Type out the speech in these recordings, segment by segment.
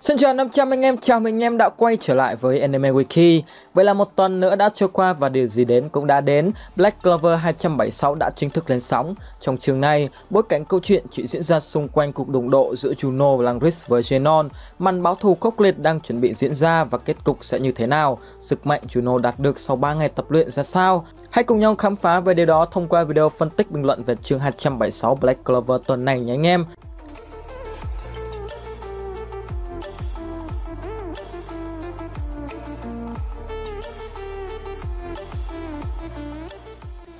Xin chào 500 anh em, chào mừng anh em đã quay trở lại với Anime Wiki. Vậy là một tuần nữa đã trôi qua và điều gì đến cũng đã đến. Black Clover 276 đã chính thức lên sóng. Trong chương này, bối cảnh câu chuyện chỉ diễn ra xung quanh cuộc đụng độ giữa Juno và Langris với Zenon. Màn báo thù khốc liệt đang chuẩn bị diễn ra và kết cục sẽ như thế nào? Sức mạnh Juno đạt được sau 3 ngày tập luyện ra sao? Hãy cùng nhau khám phá về điều đó thông qua video phân tích bình luận về chương 276 Black Clover tuần này nhé anh em.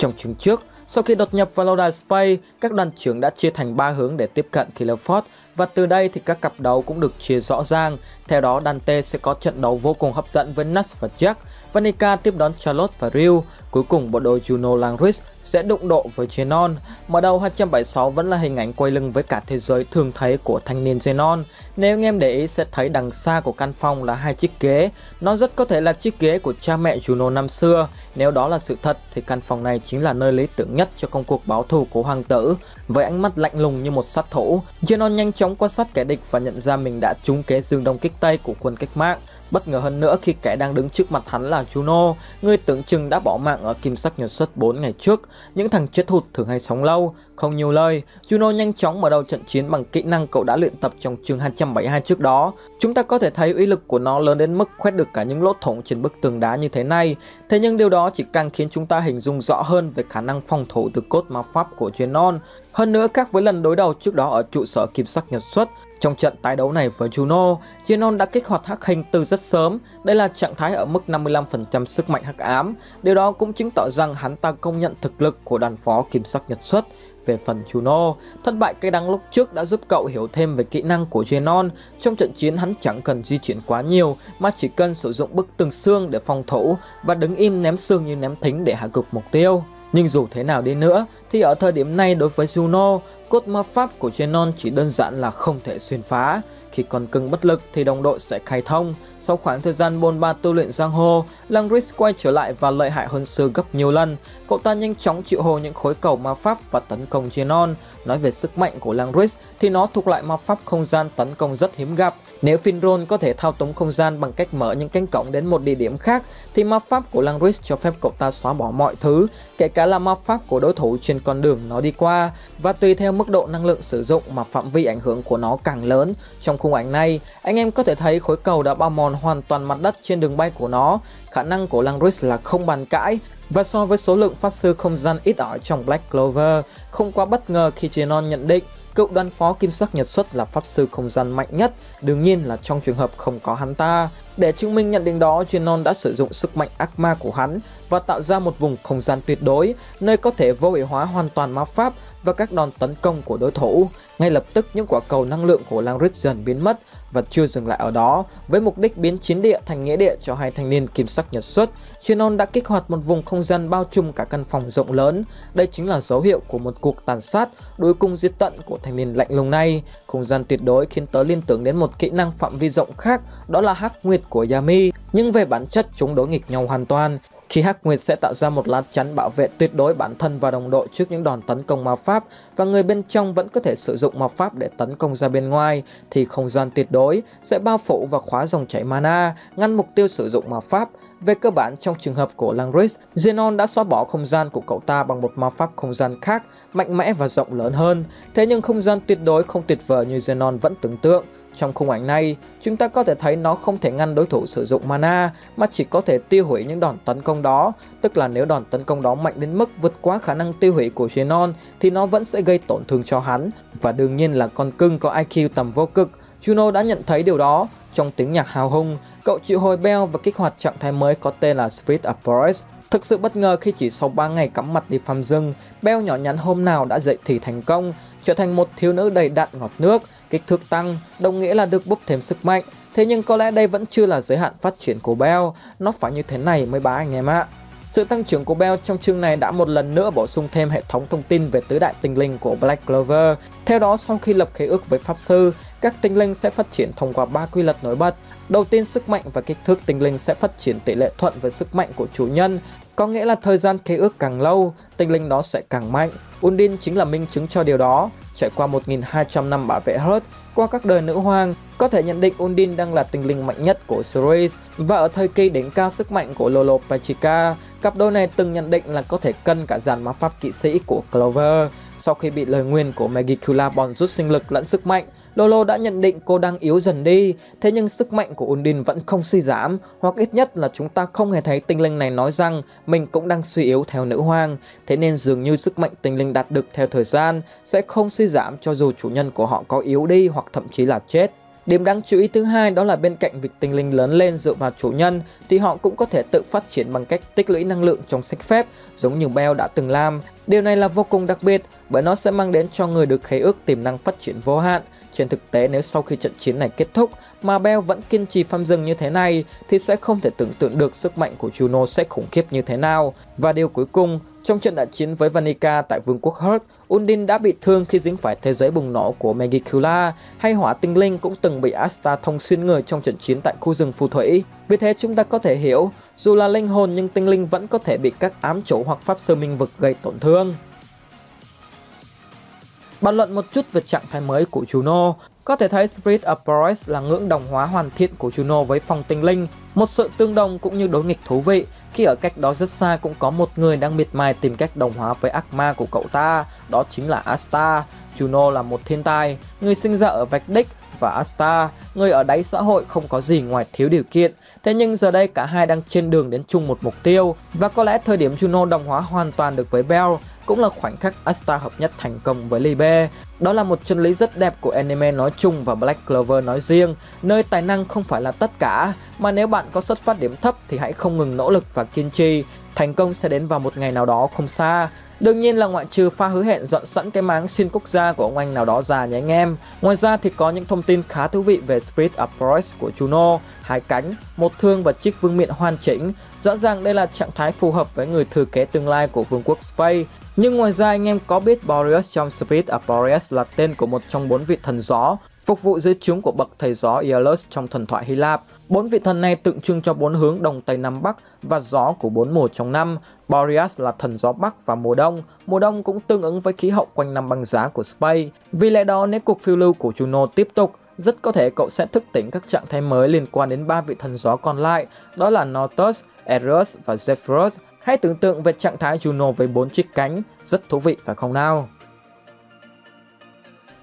Trong chương trước, sau khi đột nhập vào lâu đài Space, các đoàn trưởng đã chia thành 3 hướng để tiếp cận Killer Force và từ đây thì các cặp đấu cũng được chia rõ ràng. Theo đó, Dante sẽ có trận đấu vô cùng hấp dẫn với Nux và Jack, Vanica tiếp đón Charlotte và Ryu. Cuối cùng bộ đôi Juno Langris sẽ đụng độ với Zenon. Mở đầu 276 vẫn là hình ảnh quay lưng với cả thế giới thường thấy của thanh niên Zenon. Nếu anh em để ý sẽ thấy đằng xa của căn phòng là 2 chiếc ghế. Nó rất có thể là chiếc ghế của cha mẹ Juno năm xưa. Nếu đó là sự thật thì căn phòng này chính là nơi lý tưởng nhất cho công cuộc báo thù của hoàng tử. Với ánh mắt lạnh lùng như một sát thủ, Zenon nhanh chóng quan sát kẻ địch và nhận ra mình đã trúng kế dương đông kích tây của quân cách mạng. Bất ngờ hơn nữa khi kẻ đang đứng trước mặt hắn là Juno, người tưởng chừng đã bỏ mạng ở kim sắc nhật xuất 4 ngày trước. Những thằng chết hụt thường hay sống lâu. Không nhiều lời, Juno nhanh chóng mở đầu trận chiến bằng kỹ năng cậu đã luyện tập trong chương 272 trước đó. Chúng ta có thể thấy uy lực của nó lớn đến mức khoét được cả những lỗ thủng trên bức tường đá như thế này. Thế nhưng điều đó chỉ càng khiến chúng ta hình dung rõ hơn về khả năng phòng thủ từ cốt ma pháp của Zenon. Hơn nữa, khác với lần đối đầu trước đó ở trụ sở kim sắc nhật xuất, trong trận tái đấu này với Juno, Zenon đã kích hoạt hắc hình từ rất sớm. Đây là trạng thái ở mức 55% sức mạnh hắc ám. Điều đó cũng chứng tỏ rằng hắn ta công nhận thực lực của đàn phó kim sắc nhật xuất. Về phần Juno, thất bại cay đắng lúc trước đã giúp cậu hiểu thêm về kỹ năng của Zenon. Trong trận chiến hắn chẳng cần di chuyển quá nhiều mà chỉ cần sử dụng bức tường xương để phòng thủ và đứng im ném xương như ném thính để hạ gục mục tiêu. Nhưng dù thế nào đi nữa thì ở thời điểm này đối với Juno, cốt ma pháp của Zenon chỉ đơn giản là không thể xuyên phá. Khi còn cứng bất lực thì đồng đội sẽ khai thông. Sau khoảng thời gian bôn ba tu luyện giang hồ, Langris quay trở lại và lợi hại hơn xưa gấp nhiều lần. Cậu ta nhanh chóng triệu hồi những khối cầu ma pháp và tấn công Zenon. Nói về sức mạnh của Langris thì nó thuộc loại ma pháp không gian tấn công rất hiếm gặp. Nếu Finron có thể thao túng không gian bằng cách mở những cánh cổng đến một địa điểm khác, thì ma pháp của Langris cho phép cậu ta xóa bỏ mọi thứ, kể cả là ma pháp của đối thủ trên con đường nó đi qua. Và tùy theo mức độ năng lượng sử dụng mà phạm vi ảnh hưởng của nó càng lớn. Trong khung ảnh này, anh em có thể thấy khối cầu đã bao mòn hoàn toàn mặt đất trên đường bay của nó. Khả năng của Langris là không bàn cãi. Và so với số lượng pháp sư không gian ít ỏi trong Black Clover, không quá bất ngờ khi Zenon nhận định cựu đoàn phó kim sắc nhật xuất là pháp sư không gian mạnh nhất, đương nhiên là trong trường hợp không có hắn ta. Để chứng minh nhận định đó, Zenon đã sử dụng sức mạnh ác ma của hắn và tạo ra một vùng không gian tuyệt đối, nơi có thể vô hiệu hóa hoàn toàn ma pháp và các đòn tấn công của đối thủ. Ngay lập tức những quả cầu năng lượng của Langris dần biến mất và chưa dừng lại ở đó. Với mục đích biến chiến địa thành nghĩa địa cho hai thanh niên kim sắc nhật xuất, Zenon đã kích hoạt một vùng không gian bao trùm cả căn phòng rộng lớn. Đây chính là dấu hiệu của một cuộc tàn sát đuổi cùng diệt tận của thanh niên lạnh lùng này. Không gian tuyệt đối khiến tớ liên tưởng đến một kỹ năng phạm vi rộng khác, đó là Hắc Nguyệt của Yami, nhưng về bản chất chúng đối nghịch nhau hoàn toàn. Khi Hắc Nguyệt sẽ tạo ra một lá chắn bảo vệ tuyệt đối bản thân và đồng đội trước những đòn tấn công ma pháp, và người bên trong vẫn có thể sử dụng ma pháp để tấn công ra bên ngoài, thì không gian tuyệt đối sẽ bao phủ và khóa dòng chảy mana, ngăn mục tiêu sử dụng ma pháp. Về cơ bản, trong trường hợp của Langris, Zenon đã xóa bỏ không gian của cậu ta bằng một ma pháp không gian khác, mạnh mẽ và rộng lớn hơn. Thế nhưng không gian tuyệt đối không tuyệt vời như Zenon vẫn tưởng tượng. Trong khung ảnh này, chúng ta có thể thấy nó không thể ngăn đối thủ sử dụng mana, mà chỉ có thể tiêu hủy những đòn tấn công đó. Tức là nếu đòn tấn công đó mạnh đến mức vượt quá khả năng tiêu hủy của Zenon, thì nó vẫn sẽ gây tổn thương cho hắn. Và đương nhiên là con cưng có IQ tầm vô cực. Juno đã nhận thấy điều đó. Trong tiếng nhạc hào hùng, cậu triệu hồi Bell và kích hoạt trạng thái mới có tên là Spirit of Forest. Thực sự bất ngờ khi chỉ sau 3 ngày cắm mặt đi farm rừng, Bell nhỏ nhắn hôm nào đã dậy thì thành công, trở thành một thiếu nữ đầy đặn ngọt nước. Kích thước tăng đồng nghĩa là được búp thêm sức mạnh. Thế nhưng có lẽ đây vẫn chưa là giới hạn phát triển của Bell. Nó phải như thế này mới bá anh em ạ. Sự tăng trưởng của Bell trong chương này đã một lần nữa bổ sung thêm hệ thống thông tin về tứ đại tinh linh của Black Clover. Theo đó, sau khi lập khế ước với pháp sư, các tinh linh sẽ phát triển thông qua 3 quy luật nổi bật. Đầu tiên, sức mạnh và kích thước tinh linh sẽ phát triển tỷ lệ thuận với sức mạnh của chủ nhân. Có nghĩa là thời gian khế ước càng lâu, tinh linh đó sẽ càng mạnh. Undine chính là minh chứng cho điều đó. Trải qua 1200 năm bảo vệ Hearth, qua các đời nữ hoàng, Có thể nhận định Undine đang là tinh linh mạnh nhất của series, và ở thời kỳ đỉnh cao sức mạnh của Lolo Petrica, cặp đôi này từng nhận định là có thể cân cả dàn ma pháp kỵ sĩ của Clover. Sau khi bị lời nguyền của Magicula bòn rút sinh lực lẫn sức mạnh, Lolo đã nhận định cô đang yếu dần đi, thế nhưng sức mạnh của Undine vẫn không suy giảm, hoặc ít nhất là chúng ta không hề thấy tinh linh này nói rằng mình cũng đang suy yếu theo nữ hoàng. Thế nên dường như sức mạnh tinh linh đạt được theo thời gian sẽ không suy giảm cho dù chủ nhân của họ có yếu đi hoặc thậm chí là chết. Điểm đáng chú ý thứ hai đó là bên cạnh việc tinh linh lớn lên dựa vào chủ nhân thì họ cũng có thể tự phát triển bằng cách tích lũy năng lượng trong sách phép giống như Belle đã từng làm. Điều này là vô cùng đặc biệt bởi nó sẽ mang đến cho người được khế ước tiềm năng phát triển vô hạn. Trên thực tế, nếu sau khi trận chiến này kết thúc mà Belle vẫn kiên trì farm rừng như thế này thì sẽ không thể tưởng tượng được sức mạnh của Juno sẽ khủng khiếp như thế nào. Và điều cuối cùng, trong trận đại chiến với Vanica tại Vương quốc Hurt, Undine đã bị thương khi dính phải thế giới bùng nổ của Magicula, hay hỏa tinh linh cũng từng bị Asta thông xuyên người trong trận chiến tại khu rừng phù thủy. Vì thế chúng ta có thể hiểu, dù là linh hồn nhưng tinh linh vẫn có thể bị các ám chủ hoặc pháp sư minh vực gây tổn thương. Bàn luận một chút về trạng thái mới của Juno. Có thể thấy Spirit of Boreas là ngưỡng đồng hóa hoàn thiện của Juno với phong tinh linh, một sự tương đồng cũng như đối nghịch thú vị, khi ở cách đó rất xa cũng có một người đang miệt mài tìm cách đồng hóa với ác ma của cậu ta, đó chính là Asta. Juno là một thiên tài, người sinh ra ở vạch đích, và Asta, người ở đáy xã hội không có gì ngoài thiếu điều kiện. Thế nhưng giờ đây cả hai đang trên đường đến chung một mục tiêu, và có lẽ thời điểm Juno đồng hóa hoàn toàn được với Belle cũng là khoảnh khắc Asta hợp nhất thành công với Libe. Đó là một chân lý rất đẹp của anime nói chung và Black Clover nói riêng, nơi tài năng không phải là tất cả, mà nếu bạn có xuất phát điểm thấp thì hãy không ngừng nỗ lực và kiên trì, thành công sẽ đến vào một ngày nào đó không xa. Đương nhiên là ngoại trừ pha hứa hẹn dọn sẵn cái máng xuyên quốc gia của ông anh nào đó già nhé anh em. Ngoài ra thì có những thông tin khá thú vị về Spirit of Boreas của Juno, 2 cánh, 1 thương và chiếc vương miện hoàn chỉnh. Rõ ràng đây là trạng thái phù hợp với người thừa kế tương lai của vương quốc Space. Nhưng ngoài ra anh em có biết Boreas trong Spirit of Boreas là tên của một trong 4 vị thần gió, phục vụ dưới trướng của bậc thầy gió Aeolus trong thần thoại Hy Lạp. 4 vị thần này tượng trưng cho 4 hướng đông tây nam bắc và gió của 4 mùa trong năm. Boreas là thần gió bắc và mùa đông cũng tương ứng với khí hậu quanh năm băng giá của Space. Vì lẽ đó nếu cuộc phiêu lưu của Juno tiếp tục, rất có thể cậu sẽ thức tỉnh các trạng thái mới liên quan đến 3 vị thần gió còn lại, đó là Notus, Eros và Zephyrus. Hãy tưởng tượng về trạng thái Juno với 4 chiếc cánh, rất thú vị phải không nào?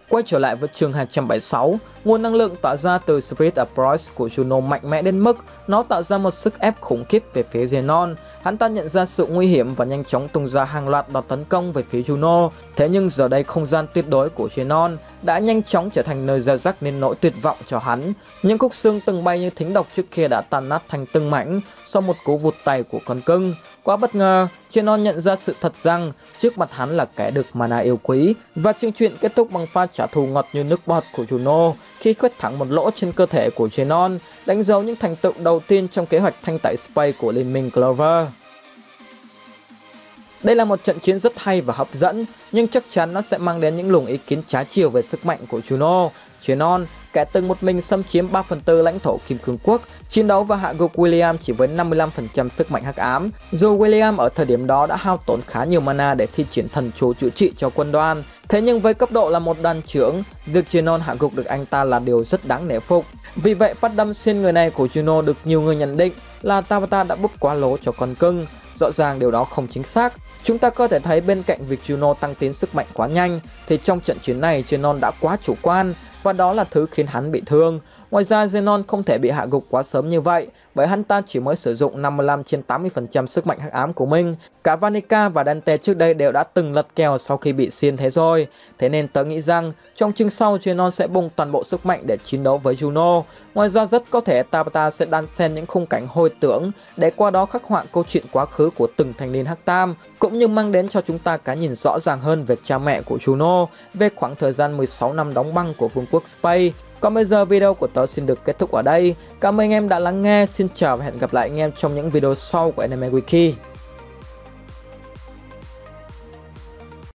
Quay trở lại với chương 276, nguồn năng lượng tỏa ra từ Spirit of Boreas của Juno mạnh mẽ đến mức nó tạo ra một sức ép khủng khiếp về phía Zenon. Hắn ta nhận ra sự nguy hiểm và nhanh chóng tung ra hàng loạt đòn tấn công về phía Juno. Thế nhưng giờ đây không gian tuyệt đối của Zenon đã nhanh chóng trở thành nơi gieo rắc nên nỗi tuyệt vọng cho hắn. Những khúc xương từng bay như thính độc trước kia đã tan nát thành từng mảnh sau một cú vụt tay của con cưng. Quá bất ngờ, Zenon nhận ra sự thật rằng trước mặt hắn là kẻ được mana yêu quý, và chương truyện kết thúc bằng pha trả thù ngọt như nước bọt của Juno khi khuếch thẳng một lỗ trên cơ thể của Zenon, đánh dấu những thành tựu đầu tiên trong kế hoạch thanh tẩy Space của Liên minh Clover. Đây là một trận chiến rất hay và hấp dẫn, nhưng chắc chắn nó sẽ mang đến những luồng ý kiến trái chiều về sức mạnh của Juno. Zenon, kẻ từng một mình xâm chiếm 3/4 lãnh thổ Kim Cương Quốc, chiến đấu và hạ gục William chỉ với 55% sức mạnh hắc ám. Dù William ở thời điểm đó đã hao tổn khá nhiều mana để thi triển thần chú chữa trị cho quân đoàn, thế nhưng với cấp độ là một đoàn trưởng, việc Zenon hạ gục được anh ta là điều rất đáng nể phục. Vì vậy phát đâm xuyên người này của Juno được nhiều người nhận định là Tabata đã búp quá lố cho con cưng. Rõ ràng điều đó không chính xác. Chúng ta có thể thấy bên cạnh việc Juno tăng tiến sức mạnh quá nhanh thì trong trận chiến này Zenon đã quá chủ quan, và đó là thứ khiến hắn bị thương. Ngoài ra Zenon không thể bị hạ gục quá sớm như vậy bởi hắn ta chỉ mới sử dụng 55/80% sức mạnh hắc ám của mình. Cả Vanica và Dante trước đây đều đã từng lật kèo sau khi bị xiên thế rồi. Thế nên tớ nghĩ rằng trong chương sau Zenon sẽ bùng toàn bộ sức mạnh để chiến đấu với Juno. Ngoài ra rất có thể Tabata sẽ đan xen những khung cảnh hồi tưởng để qua đó khắc họa câu chuyện quá khứ của từng thanh niên hắc tam, cũng như mang đến cho chúng ta cái nhìn rõ ràng hơn về cha mẹ của Juno, về khoảng thời gian 16 năm đóng băng của vương quốc Space. Còn bây giờ video của tớ xin được kết thúc ở đây. Cảm ơn anh em đã lắng nghe, xin chào và hẹn gặp lại anh em trong những video sau của Anime Wiki.